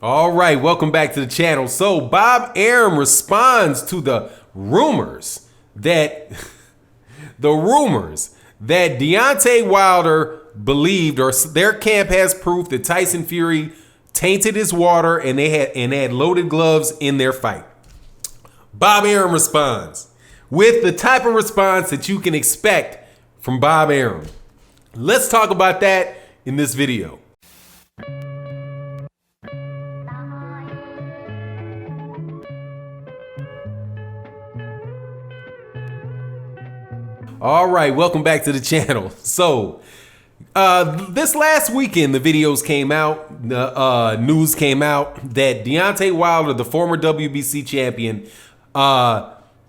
All right, welcome back to the channel. So Bob Arum responds to the rumors that Deontay Wilder believed, or their camp has proof, that Tyson Fury tainted his water and they had loaded gloves in their fight. Bob Arum responds with the type of response that you can expect from Bob Arum. Let's talk about that in this video. All right, welcome back to the channel. So this last weekend, the videos came out, the news came out that Deontay Wilder, the former WBC champion,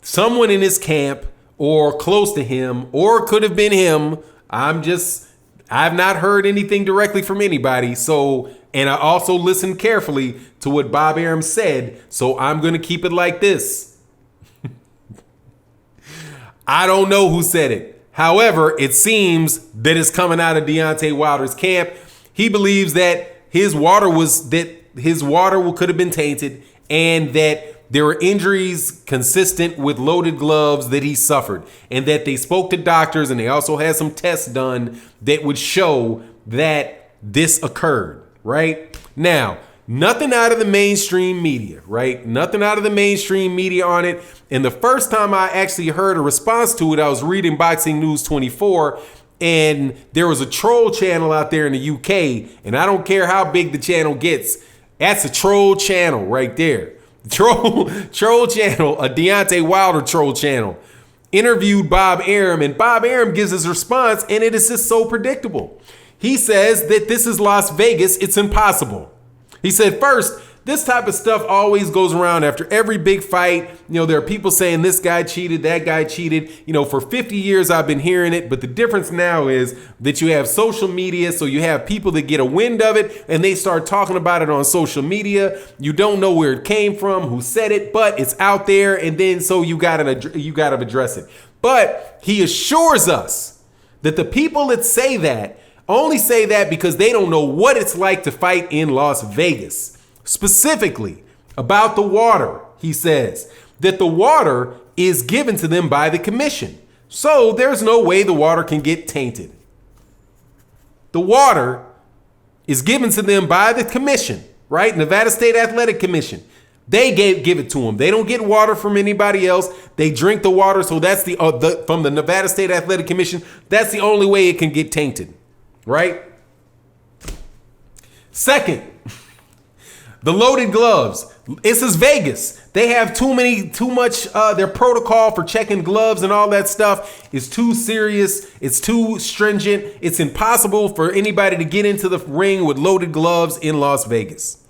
someone in his camp or close to him, or could have been him. I've not heard anything directly from anybody. So, and I also listened carefully to what Bob Arum said. So I'm going to keep it like this. I don't know who said it. However, it seems that it's coming out of Deontay Wilder's camp. He believes that his water could have been tainted, and that there were injuries consistent with loaded gloves that he suffered, and that they spoke to doctors and they also had some tests done that would show that this occurred, right? Now, nothing out of the mainstream media, right? Nothing out of the mainstream media on it. And the first time I actually heard a response to it, I was reading Boxing News 24, and there was a troll channel out there in the UK, and I don't care how big the channel gets, that's a troll channel right there. Troll channel, a Deontay Wilder troll channel, interviewed Bob Arum, and Bob Arum gives his response, and it is just so predictable. He says that this is Las Vegas, it's impossible. He said, first, this type of stuff always goes around after every big fight. You know, there are people saying this guy cheated, that guy cheated. You know, for 50 years I've been hearing it, but the difference now is that you have social media, so you have people that get a wind of it and they start talking about it on social media. You don't know where it came from, who said it, but it's out there, and then so you gotta address it. But he assures us that the people that say that only say that because they don't know what it's like to fight in Las Vegas. Specifically about the water, he says that the water is given to them by the commission. So there's no way the water can get tainted. The water is given to them by the commission, right? Nevada State Athletic Commission. They give it to them. They don't get water from anybody else. They drink the water. So that's from the Nevada State Athletic Commission. That's the only way it can get tainted. Right? Second, the loaded gloves. This is Vegas. They have too much, their protocol for checking gloves and all that stuff is too serious. It's too stringent. It's impossible for anybody to get into the ring with loaded gloves in Las Vegas.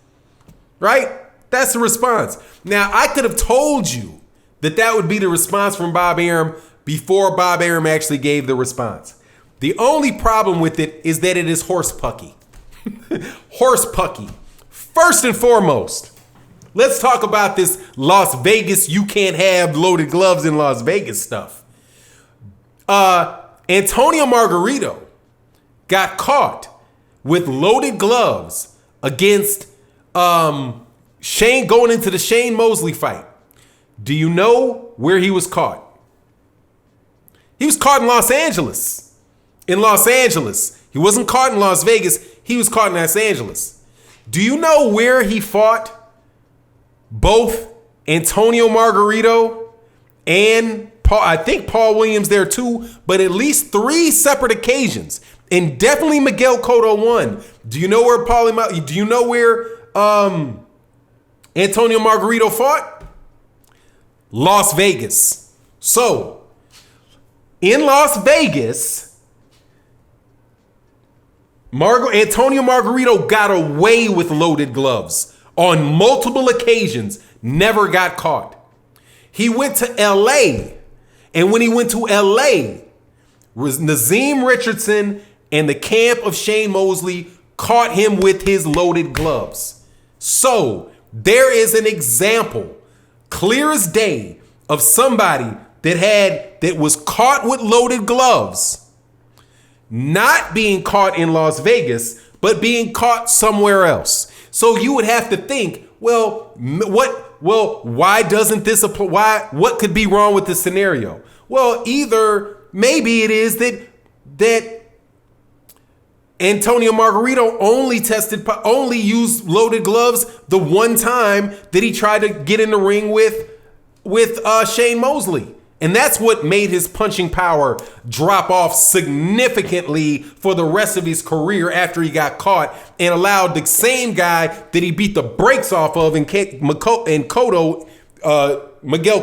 Right? That's the response. Now, I could have told you that would be the response from Bob Arum before Bob Arum actually gave the response. The only problem with it is that it is horse pucky. Horse pucky. First and foremost, let's talk about this Las Vegas, you can't have loaded gloves in Las Vegas stuff. Antonio Margarito got caught with loaded gloves against Shane, going into the Shane Mosley fight. Do you know where he was caught? He was caught in Los Angeles. In Los Angeles. He wasn't caught in Las Vegas. He was caught in Los Angeles. Do you know where he fought both Antonio Margarito and Paul? I think Paul Williams there too, but at least 3 separate occasions. And definitely Miguel Cotto won. Do you know where Antonio Margarito fought? Las Vegas. So, in Las Vegas, Antonio Margarito got away with loaded gloves on multiple occasions, never got caught. He went to LA, and when he went to LA, Nazim Richardson and the camp of Shane Mosley caught him with his loaded gloves. So there is an example, clear as day, of somebody that was caught with loaded gloves, not being caught in Las Vegas, but being caught somewhere else. So you would have to think, well, why doesn't this apply? What could be wrong with this scenario? Well, either maybe it is that Antonio Margarito only used loaded gloves the one time that he tried to get in the ring with Shane Mosley. And that's what made his punching power drop off significantly for the rest of his career after he got caught, and allowed the same guy that he beat the brakes off of Miguel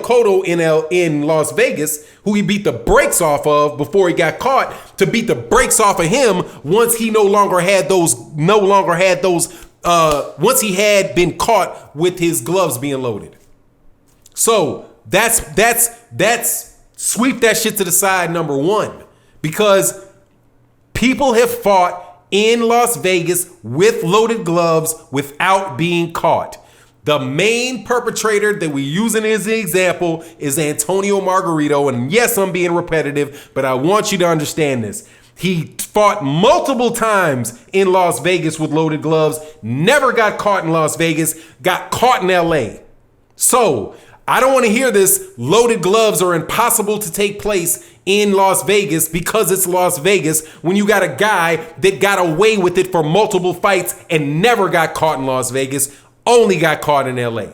Cotto in Las Vegas, who he beat the brakes off of before he got caught, to beat the brakes off of him once he once he had been caught with his gloves being loaded. So that's sweep that shit to the side, number one, because people have fought in Las Vegas with loaded gloves without being caught. The main perpetrator that we're using as an example is Antonio Margarito. And yes, I'm being repetitive, but I want you to understand this. He fought multiple times in Las Vegas with loaded gloves, never got caught in Las Vegas, got caught in LA. So I don't want to hear this loaded gloves are impossible to take place in Las Vegas because it's Las Vegas, when you got a guy that got away with it for multiple fights and never got caught in Las Vegas, only got caught in LA.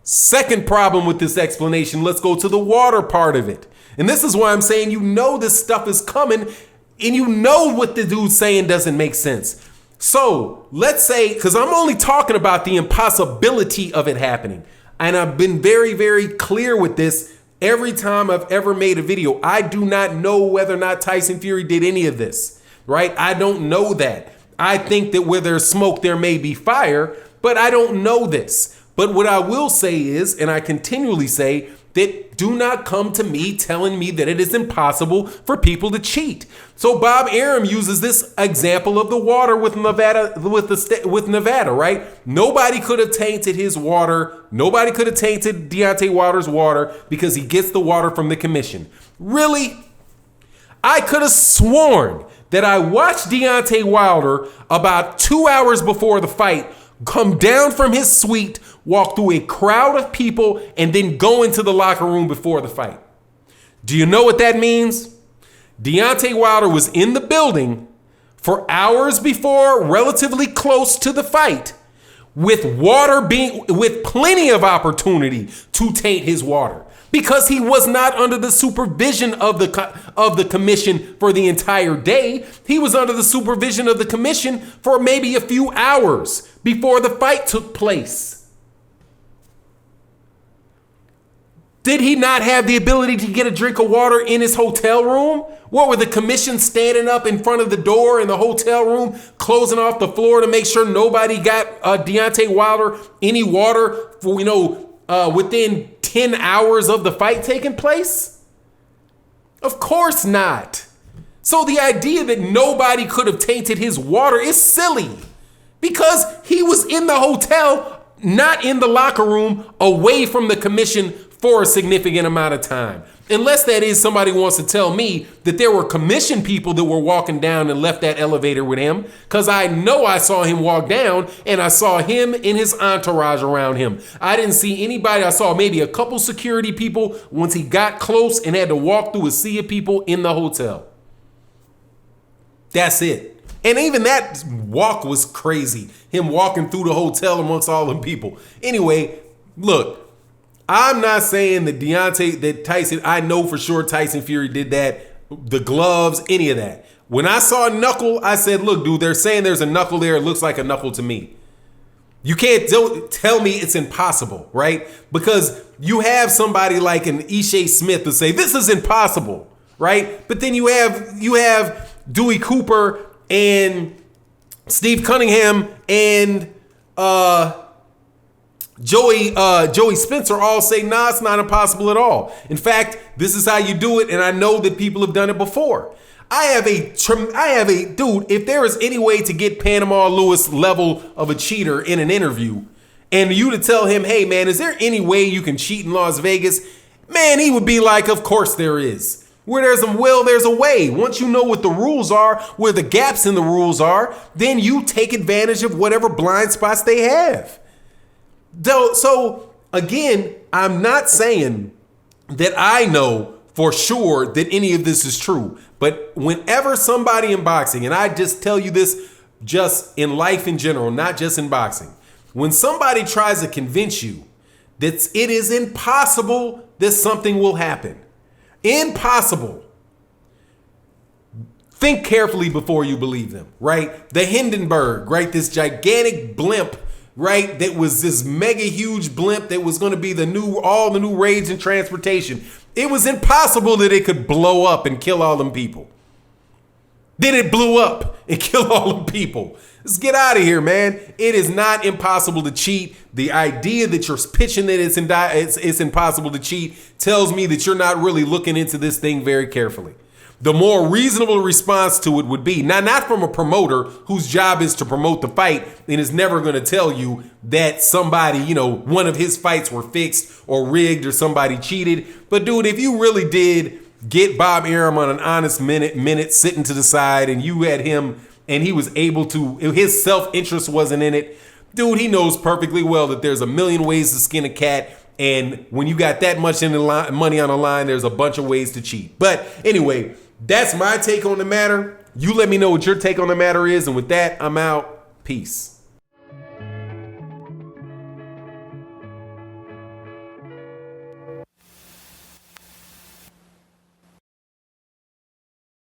Second problem with this explanation, let's go to the water part of it. And this is why I'm saying, this stuff is coming, and what the dude's saying doesn't make sense. So let's say, because I'm only talking about the impossibility of it happening. And I've been very, very clear with this every time I've ever made a video. I do not know whether or not Tyson Fury did any of this, right? I don't know that. I think that where there's smoke, there may be fire, but I don't know this. But what I will say is, and I continually say, that do not come to me telling me that it is impossible for people to cheat. So Bob Arum uses this example of the water with Nevada, right? Nobody could have tainted his water. Nobody could have tainted Deontay Wilder's water because he gets the water from the commission. Really? I could have sworn that I watched Deontay Wilder about 2 hours before the fight come down from his suite, walk through a crowd of people, and then go into the locker room before the fight. Do you know what that means? Deontay Wilder was in the building for hours before, relatively close to the fight, with plenty of opportunity to taint his water, because he was not under the supervision of the commission for the entire day. He was under the supervision of the commission for maybe a few hours before the fight took place. Did he not have the ability to get a drink of water in his hotel room? What, were the commission standing up in front of the door in the hotel room, closing off the floor to make sure nobody got Deontay Wilder any water for, within 10 hours of the fight taking place? Of course not. So the idea that nobody could have tainted his water is silly, because he was in the hotel, not in the locker room, away from the commission for a significant amount of time. Unless that is somebody wants to tell me that there were commission people that were walking down and left that elevator with him, because I know I saw him walk down and I saw him and his entourage around him. I didn't see anybody. I saw maybe a couple security people once he got close and had to walk through a sea of people in the hotel. That's it. And even that walk was crazy. Him walking through the hotel amongst all them people. Anyway, look, I'm not saying that Tyson, I know for sure Tyson Fury did that, the gloves, any of that. When I saw a knuckle, I said, look, dude, they're saying there's a knuckle there. It looks like a knuckle to me. You can't tell me it's impossible, right? Because you have somebody like an Ishe Smith to say, this is impossible, right? But then you have Dewey Cooper and Steve Cunningham and Joey Spencer all say, nah, it's not impossible at all. In fact, this is how you do it, and I know that people have done it before. I have a dude, if there is any way to get Panama Lewis level of a cheater in an interview, and you to tell him, hey man, is there any way you can cheat in Las Vegas? Man, he would be like, of course there is. Where there's a will, there's a way. Once you know what the rules are, where the gaps in the rules are, then you take advantage of whatever blind spots they have. So again, I'm not saying that I know for sure that any of this is true. But whenever somebody in boxing, and I just tell you this just in life in general, not just in boxing, when somebody tries to convince you that it is impossible that something will happen, impossible, think carefully before you believe them, right? The Hindenburg, right? This gigantic blimp, right? That was this mega huge blimp that was going to be all the new raids in transportation. It was impossible that it could blow up and kill all them people. Then it blew up and killed all them people. Let's get out of here, man. It is not impossible to cheat. The idea that you're pitching that it's impossible to cheat tells me that you're not really looking into this thing very carefully. The more reasonable response to it would be, not from a promoter whose job is to promote the fight and is never going to tell you that somebody, one of his fights were fixed or rigged or somebody cheated. But dude, if you really did get Bob Arum on an honest minute sitting to the side and you had him and he was able to, his self-interest wasn't in it, dude, he knows perfectly well that there's a million ways to skin a cat. And when you got that much money on the line, there's a bunch of ways to cheat. But anyway, that's my take on the matter. You let me know what your take on the matter is. And with that, I'm out. Peace.